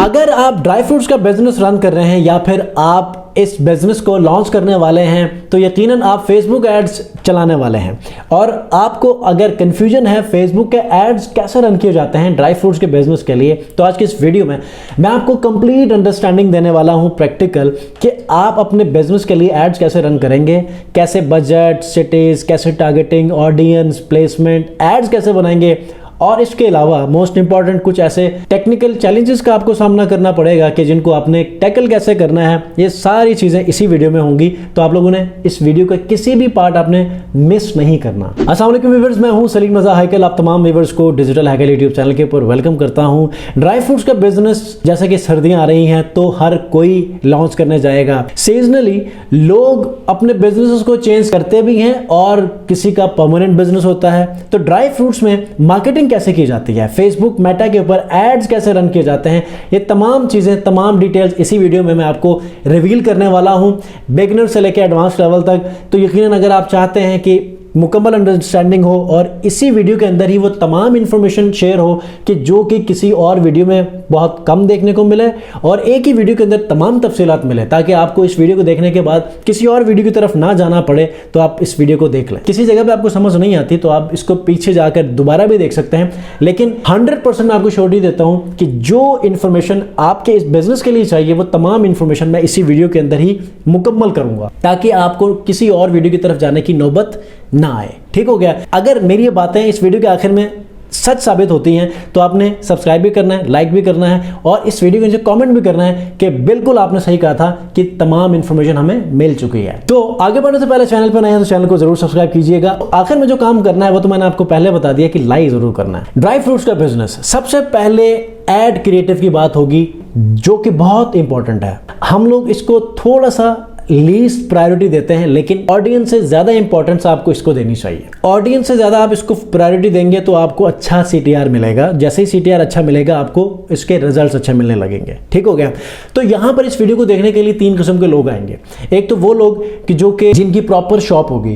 अगर आप dry fruits का बिजनेस रन कर रहे हैं या फिर आप इस बिजनेस को लॉन्च करने वाले हैं तो यकीनन आप फेसबुक एड्स चलाने वाले हैं और आपको अगर कंफ्यूजन है फेसबुक के एड्स कैसे रन किए जाते हैं ड्राई फ्रूट्स के बिजनेस के लिए, तो आज की इस वीडियो में मैं आपको कंप्लीट अंडरस्टैंडिंग देने वाला हूं प्रैक्टिकल कि आप अपने बिजनेस के लिए एड्स कैसे रन करेंगे, कैसे बजट, सिटीज, कैसे टारगेटिंग, ऑडियंस, प्लेसमेंट, एड्स कैसे बनाएंगे और इसके अलावा मोस्ट इंपॉर्टेंट कुछ ऐसे टेक्निकल चैलेंजेस का आपको सामना करना पड़ेगा कि जिनको आपने टैकल कैसे करना है। ये सारी चीजें इसी वीडियो में होंगी, तो आप लोगों ने इस वीडियो का किसी भी पार्ट आपने मिस नहीं करना। अस्सलाम वालेकुम व्यूअर्स, मैं हूं सलीम रजा हैकल। आप तमाम व्यूअर्स को डिजिटल हैकल यूट्यूब चैनल के ऊपर वेलकम करता हूं। ड्राई फ्रूट्स का बिजनेस, जैसे कि सर्दियां आ रही हैं तो हर कोई लॉन्च करने जाएगा। सीजनली लोग अपने बिजनेस को चेंज करते भी हैं और किसी का परमानेंट बिजनेस होता है। तो ड्राई फ्रूट्स में मार्केटिंग कैसे की जाती है, फेसबुक मेटा के ऊपर एड्स कैसे रन किए जाते हैं, ये तमाम चीजें, तमाम डिटेल्स इसी वीडियो में मैं आपको रिवील करने वाला हूं, बिगिनर से लेकर एडवांस लेवल तक। तो यकीनन अगर आप चाहते हैं कि मुकम्मल अंडरस्टैंडिंग हो और इसी वीडियो के अंदर ही वो तमाम इंफॉर्मेशन शेयर हो कि जो कि किसी और वीडियो में बहुत कम देखने को मिले और एक ही वीडियो के अंदर तमाम तफसीलात मिले, ताकि आपको इस वीडियो को देखने के बाद किसी और वीडियो की तरफ ना जाना पड़े, तो आप इस वीडियो को देख लें। किसी जगह पे आपको समझ नहीं आती तो आप इसको पीछे जाकर दोबारा भी देख सकते हैं, लेकिन 100% मैं आपको श्योरिटी देता हूं कि जो इंफॉर्मेशन आपके इस बिजनेस के लिए चाहिए वो तमाम इंफॉर्मेशन मैं इसी वीडियो के अंदर ही मुकम्मल करूंगा, ताकि आपको किसी और वीडियो की तरफ जाने की नौबत ना आए। ठीक हो गया। अगर मेरी ये बातें इस वीडियो के आखिर में सच साबित होती हैं तो आपने सब्सक्राइब भी करना है, लाइक भी करना है और इस वीडियो के नीचे कमेंट भी करना है कि बिल्कुल आपने सही कहा था कि तमाम इंफॉर्मेशन हमें मिल चुकी है। तो आगे बढ़ने से पहले चैनल पर नए हैं तो चैनल को जरूर सब्सक्राइब कीजिएगा। आखिर में जो काम करना है वो तो मैंने आपको पहले बता दिया कि लाइक जरूर करना है। ड्राई फ्रूट्स का बिजनेस, सबसे पहले एड क्रिएटिव की बात होगी जो कि बहुत इंपॉर्टेंट है। हम लोग इसको थोड़ा सा लीस्ट प्रायोरिटी देते हैं, लेकिन ऑडियंस से ज्यादा इंपॉर्टेंस आपको इसको देनी चाहिए। ऑडियंस से ज्यादा आप इसको प्रायोरिटी देंगे तो आपको अच्छा सीटीआर मिलेगा। जैसे ही सीटीआर अच्छा मिलेगा आपको इसके रिजल्ट्स अच्छे मिलने लगेंगे। ठीक हो गया। तो यहां पर इस वीडियो को देखने के लिए 3 किस्म के लोग आएंगे। एक तो वो लोग कि जो कि जिनकी प्रॉपर शॉप होगी,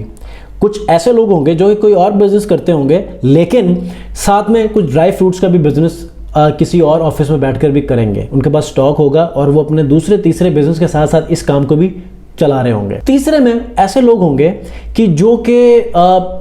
कुछ ऐसे लोग होंगे जो कोई और बिजनेस करते होंगे लेकिन साथ में कुछ ड्राई फ्रूट्स का भी बिजनेस किसी और ऑफिस में बैठकर भी करेंगे। उनके पास स्टॉक होगा और वो अपने दूसरे तीसरे बिजनेस के साथ साथ इस काम को भी चला रहे होंगे। तीसरे में ऐसे लोग होंगे कि जो कि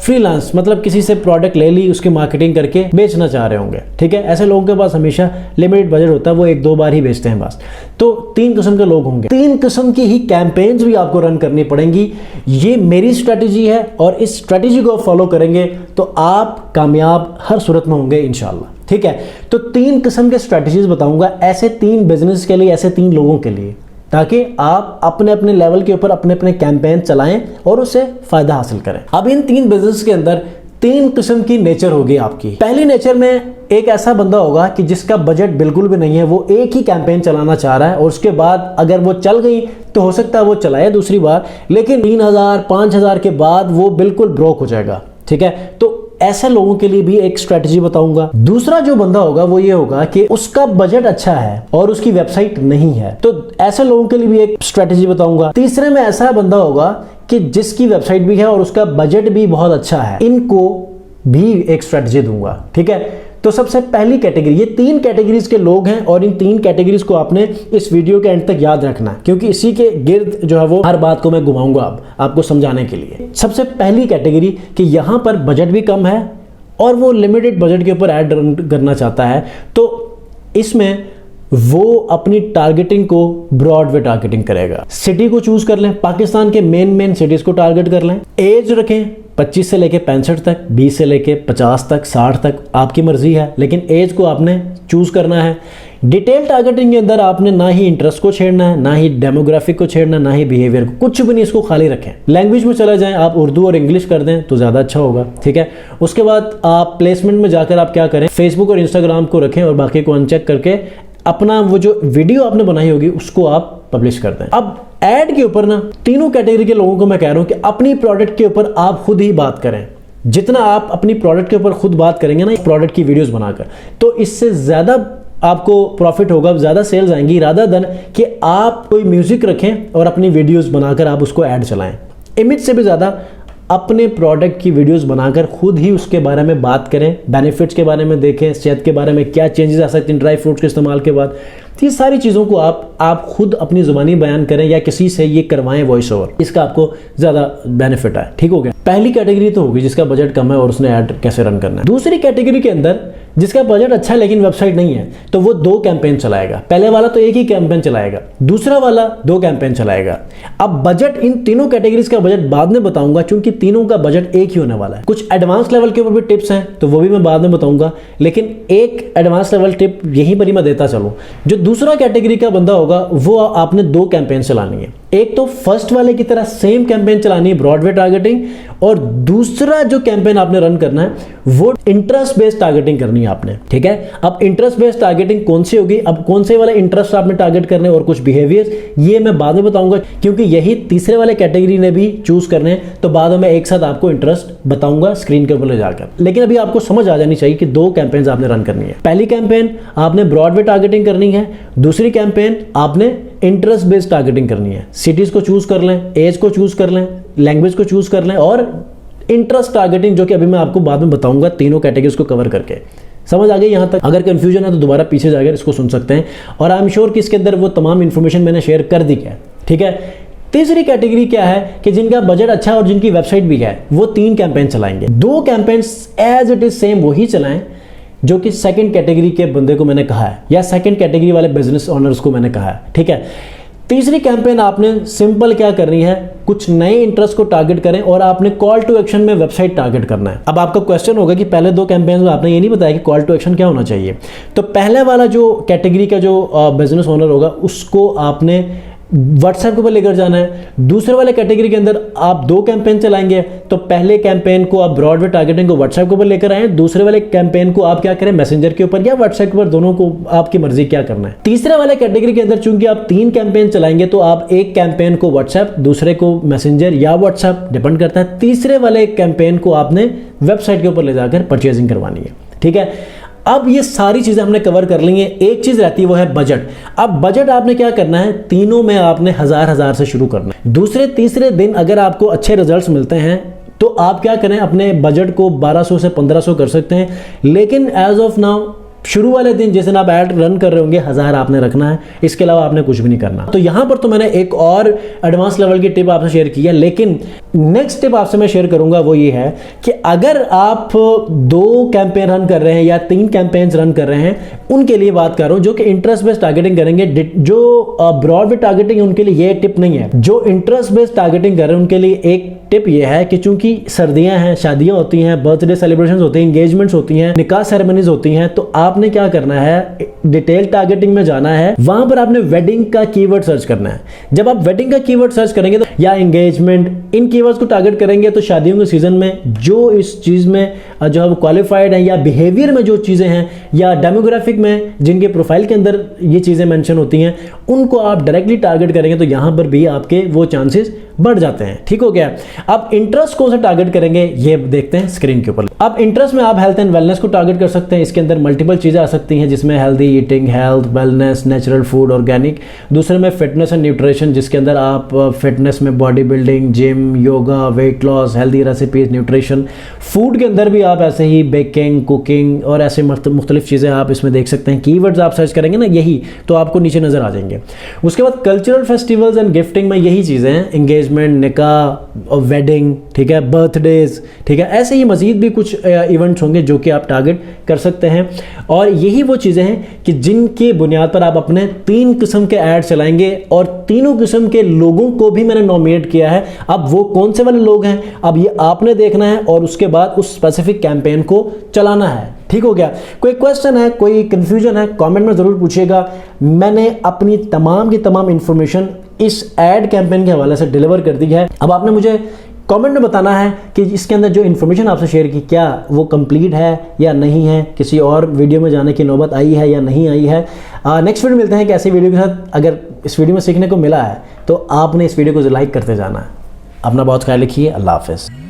फ्रीलांस, मतलब किसी से प्रोडक्ट ले ली, उसकी मार्केटिंग करके बेचना चाह रहे होंगे। ठीक है। ऐसे लोगों के पास हमेशा लिमिटेड बजट होता है, वो 1-2 बार ही बेचते हैं बस। तो 3 किस्म के लोग होंगे। 3 किस्म की ही कैंपेन्स भी आपको रन करनी पड़ेंगी। ये मेरी स्ट्रेटेजी है और इस स्ट्रेटेजी को आप फॉलो करेंगे तो आप कामयाब हर सूरत में होंगे इंशाल्लाह। ठीक है। तो 3 किस्म के स्ट्रेटेजीज बताऊंगा ऐसे 3 बिजनेस के लिए, ऐसे 3 लोगों के लिए, ताकि आप अपने अपने लेवल के ऊपर अपने अपने कैंपेन चलाएं और उससे फायदा हासिल करें। अब इन 3 बिजनेस के अंदर 3 किस्म की नेचर होगी आपकी। पहली नेचर में एक ऐसा बंदा होगा कि जिसका बजट बिल्कुल भी नहीं है, वो एक ही कैंपेन चलाना चाह रहा है और उसके बाद अगर वो चल गई तो हो सकता है वो चलाए दूसरी बार, लेकिन 3000-5000 के बाद वो बिल्कुल ब्रोक हो जाएगा। ठीक है। तो ऐसे लोगों के लिए भी एक स्ट्रेटजी बताऊंगा। दूसरा जो बंदा होगा वो ये होगा कि उसका बजट अच्छा है और उसकी वेबसाइट नहीं है, तो ऐसे लोगों के लिए भी एक स्ट्रेटजी बताऊंगा। तीसरे में ऐसा बंदा होगा कि जिसकी वेबसाइट भी है और उसका बजट भी बहुत अच्छा है, इनको भी एक स्ट्रेटजी दूंगा। ठीक है। तो सबसे पहली कैटेगरी, ये 3 कैटेगरीज के लोग हैं और इन 3 कैटेगरीज को आपने इस वीडियो के एंड तक याद रखना है, क्योंकि इसी के गिर्द जो है वो हर बात को मैं घुमाऊंगा आपको समझाने के लिए। सबसे पहली कैटेगरी कि यहां पर बजट भी कम है और वो लिमिटेड बजट के ऊपर ऐड रन करना चाहता है, तो इसमें वो अपनी टारगेटिंग को ब्रॉडवे टारगेटिंग करेगा। सिटी को चूज कर लें, पाकिस्तान के मेन सिटीज को टारगेट कर लें। एज रखें 25 से लेके 65 तक, 20 से लेके 50 तक, 60 तक, आपकी मर्जी है, लेकिन एज को आपने चूज करना है। डिटेल टारगेटिंग के अंदर आपने ना ही इंटरेस्ट को छेड़ना है, ना ही डेमोग्राफिक को छेड़ना, ना ही बिहेवियर को, कुछ भी नहीं, इसको खाली रखें। लैंग्वेज में चला जाएं, आप उर्दू और इंग्लिश कर दें तो ज़्यादा अच्छा होगा। ठीक है। उसके बाद आप प्लेसमेंट में जाकर आप क्या करें, फेसबुक और इंस्टाग्राम को रखें और बाकी को अनचेक करके अपना वो जो वीडियो आपने बनाई होगी उसको आप पब्लिश कर दें। अब एड के ऊपर ना तीनों कैटेगरी के लोगों को मैं कह रहा हूं कि अपनी प्रोडक्ट के ऊपर आप खुद ही बात करें। जितना आप अपनी प्रोडक्ट के ऊपर खुद बात करेंगे ना प्रोडक्ट की वीडियोस बनाकर, तो इससे ज्यादा आपको प्रॉफिट होगा, ज्यादा सेल्स आएंगी, रादर देन कि आप कोई म्यूजिक रखें और अपनी वीडियोस बनाकर आप उसको ऐड चलाएं। इमेज से भी ज्यादा अपने प्रोडक्ट की वीडियोस बनाकर खुद ही उसके बारे में बात करें, बेनिफिट्स के बारे में देखें, सेहत के बारे में क्या चेंजेस आ सकते हैं ड्राई फ्रूट्स के इस्तेमाल के बाद, तो ये सारी चीज़ों को आप खुद अपनी ज़ुबानी बयान करें या किसी से ये करवाएं वॉइस ओवर, इसका आपको ज़्यादा बेनिफिट है। ठीक हो गया। पहली कैटेगरी तो होगी जिसका बजट कम है और उसने ऐड कैसे रन करना है। दूसरी कैटेगरी के अंदर जिसका बजट अच्छा है लेकिन वेबसाइट नहीं है, तो वो 2 कैंपेन चलाएगा। पहले वाला तो एक ही कैंपेन चलाएगा, दूसरा वाला 2 कैंपेन चलाएगा। अब बजट, इन तीनों कैटेगरीज का बजट बाद में बताऊंगा, क्योंकि तीनों का बजट एक ही होने वाला है। कुछ एडवांस लेवल के ऊपर भी टिप्स हैं तो वो भी मैं बाद में बताऊंगा, लेकिन एक एडवांस लेवल टिप यहीं पर ही मैं देता चलूं। जो दूसरा कैटेगरी का बंदा होगा वो आपने 2 कैंपेन चलानी है। एक तो फर्स्ट वाले की तरह सेम कैंपेन चलानी है, ब्रॉडवे टारगेटिंग, और दूसरा जो कैंपेन आपने रन करना है वो इंटरेस्ट बेस्ड टारगेटिंग करनी है आपने। ठीक है। अब इंटरेस्ट बेस्ड टारगेटिंग कौन सी होगी, अब कौन से वाले इंटरेस्ट आपने टारगेट करने और कुछ बिहेवियर, ये मैं बाद में बताऊंगा, क्योंकि यही तीसरे वाले कैटेगरी ने भी चूज करने हैं। तो बाद में मैं एक साथ आपको इंटरेस्ट बताऊंगा स्क्रीन के ऊपर ले जाकर। लेकिन अभी आपको समझ आ जानी चाहिए कि 2 कैंपेन्स आपने रन करनी है। पहली कैंपेन आपने ब्रॉडवे टारगेटिंग करनी है, दूसरी कैंपेन आपने इंटरेस्ट बेस्ड टारगेटिंग करनी है। सिटीज को चूज कर लें, एज को चूज कर लें, लैंग्वेज को चूज कर लें और इंटरेस्ट टारगेटिंग, जो कि अभी मैं आपको बाद में बताऊंगा तीनों कैटेगरीज को कवर करके। समझ आ गई यहां तक? अगर कंफ्यूजन है तो दोबारा पीछे जाकर इसको सुन सकते हैं, और आई एम श्योर कि इसके अंदर वो तमाम इंफॉर्मेशन मैंने शेयर कर दी है। ठीक है। तीसरी कैटेगरी क्या है कि जिनका बजट अच्छा है और जिनकी वेबसाइट भी है, वो 3 कैंपेन चलाएंगे। 2 campaigns as it is same वही चलाएं जो कि सेकंड कैटेगरी के बंदे को मैंने कहा है, या सेकंड कैटेगरी वाले बिजनेस ओनर्स को मैंने कहा है। ठीक है। तीसरी कैंपेन आपने सिंपल क्या करनी है, कुछ नए इंटरेस्ट को टारगेट करें और आपने कॉल टू एक्शन में वेबसाइट टारगेट करना है। अब आपका क्वेश्चन होगा कि पहले 2 कैंपेन में आपने ये नहीं बताया कि कॉल टू एक्शन क्या होना चाहिए। तो पहले वाला जो कैटेगरी का जो बिजनेस ओनर होगा उसको आपने व्हाट्सएप के ऊपर लेकर जाना है। दूसरे वाले कैटेगरी के अंदर आप 2 कैंपेन चलाएंगे, तो पहले कैंपेन को आप ब्रॉडवे टारगेटिंग को व्हाट्सएप के ऊपर लेकर आए, दूसरे वाले कैंपेन को आप क्या करें, मैसेंजर के ऊपर या व्हाट्सएप के ऊपर, दोनों को आपकी मर्जी क्या करना है। तीसरे वाले कैटेगरी के अंदर चूंकि आप 3 कैंपेन चलाएंगे, तो आप एक कैंपेन को व्हाट्सएप, दूसरे को मैसेंजर या व्हाट्सएप, डिपेंड करता है, तीसरे वाले कैंपेन को आपने वेबसाइट के ऊपर ले जाकर परचेजिंग करवानी है। ठीक है। अब ये सारी चीजें हमने कवर कर ली हैं। एक चीज रहती है वो है बजट। अब बजट आपने क्या करना है, तीनों में आपने 1000 से शुरू करना है। दूसरे तीसरे दिन अगर आपको अच्छे रिजल्ट्स मिलते हैं तो आप क्या करें, अपने बजट को 1200 से 1500 कर सकते हैं। लेकिन एज ऑफ नाउ शुरू वाले दिन जिस दिन आप ऐड रन कर रहे होंगे 1000 आपने रखना है, इसके अलावा आपने कुछ भी नहीं करना। तो यहां पर तो मैंने एक और एडवांस लेवल की टिप आपसे शेयर की है, लेकिन नेक्स्ट टिप आपसे मैं शेयर करूंगा वो ये है कि अगर आप 2 कैंपेन रन कर रहे हैं या 3 कैंपेन्स रन कर रहे हैं, उनके लिए बात कर रहा हूं जो कि इंटरेस्ट बेस्ड टारगेटिंग करेंगे। जो ब्रॉडवे टारगेटिंग है उनके लिए ये टिप नहीं है। जो इंटरेस्ट बेस्ड टारगेटिंग कर रहे हैं उनके लिए एक टिप ये है कि चूंकि सर्दियां हैं, शादियां होती हैं, बर्थडे सेलिब्रेशंस होते हैं, एंगेजमेंट्स होती हैं, निकाह सेरेमनीज होती हैं, तो आपने क्या करना है, डिटेल टारगेटिंग में जाना है। वहां पर आपने वेडिंग का कीवर्ड सर्च करना है। जब आप वेडिंग का कीवर्ड सर्च करेंगे तो या एंगेजमेंट, इन कीवर्ड्स को टारगेट करेंगे, तो शादियों के सीजन में जो इस चीज में जो है वो क्वालिफाइड है, या बिहेवियर में जो चीजें हैं, या डेमोग्राफिक में जिनके प्रोफाइल के अंदर ये चीजें मेंशन होती हैं, उनको आप डायरेक्टली टारगेट करेंगे तो यहां पर भी आपके वो चांसेस बढ़ जाते हैं। ठीक हो गया। अब इंटरेस्ट को से टारगेट करेंगे ये देखते हैं स्क्रीन के ऊपर। अब इंटरेस्ट में आप हेल्थ एंड वेलनेस को टारगेट कर सकते हैं। इसके अंदर मल्टीपल चीजें आ सकती हैं, जिसमें healthy eating, health, wellness, natural food, organic. दूसरे में फिटनेस एंड न्यूट्रिशन, जिसके अंदर आप फिटनेस में body building, gym, yoga, weight loss, healthy recipes, nutrition. Food के अंदर भी आप ऐसे ही बेकिंग, कुकिंग और ऐसे मुख्तलिफ चीज़ें आप इसमें देख सकते हैं। कीवर्ड्स आप सर्च करेंगे ना यही, तो आपको नीचे नजर आ जाएंगे। उसके बाद कल्चरल फेस्टिवल्स एंड गिफ्टिंग में यही चीज़ें हैं, एंगेजमेंट, निकाह और वेडिंग, ठीक है, बर्थडेज, ठीक है। ऐसे ही मजीद भी कुछ इवेंट्स होंगे जो कि आप टारगेट कर सकते हैं। और यही वो चीज़ें हैं कि जिनकी बुनियाद पर आप अपने 3 किस्म के ऐड चलाएंगे, और तीनों किस्म के लोगों को भी मैंने नॉमिनेट किया है। अब वो कौन से वाले लोग हैं, अब ये आपने देखना है और उसके बाद उस स्पेसिफिक कैंपेन को चलाना है। ठीक हो गया। कोई क्वेश्चन है, कोई कंफ्यूजन है, कमेंट में ज़रूर पूछिएगा। मैंने अपनी तमाम की तमाम इंफॉर्मेशन इस एड कैंपेन के हवाले से डिलीवर कर दी है। अब आपने मुझे कमेंट में बताना है कि इसके अंदर जो इन्फॉर्मेशन आपसे शेयर की, क्या वो कंप्लीट है या नहीं है, किसी और वीडियो में जाने की नौबत आई है या नहीं आई है। नेक्स्ट वीडियो मिलते हैं कि ऐसी वीडियो के साथ। अगर इस वीडियो में सीखने को मिला है तो आपने इस वीडियो को लाइक करते जाना है। अपना बहुत ख्याल रखिए। अल्लाह हाफिज़।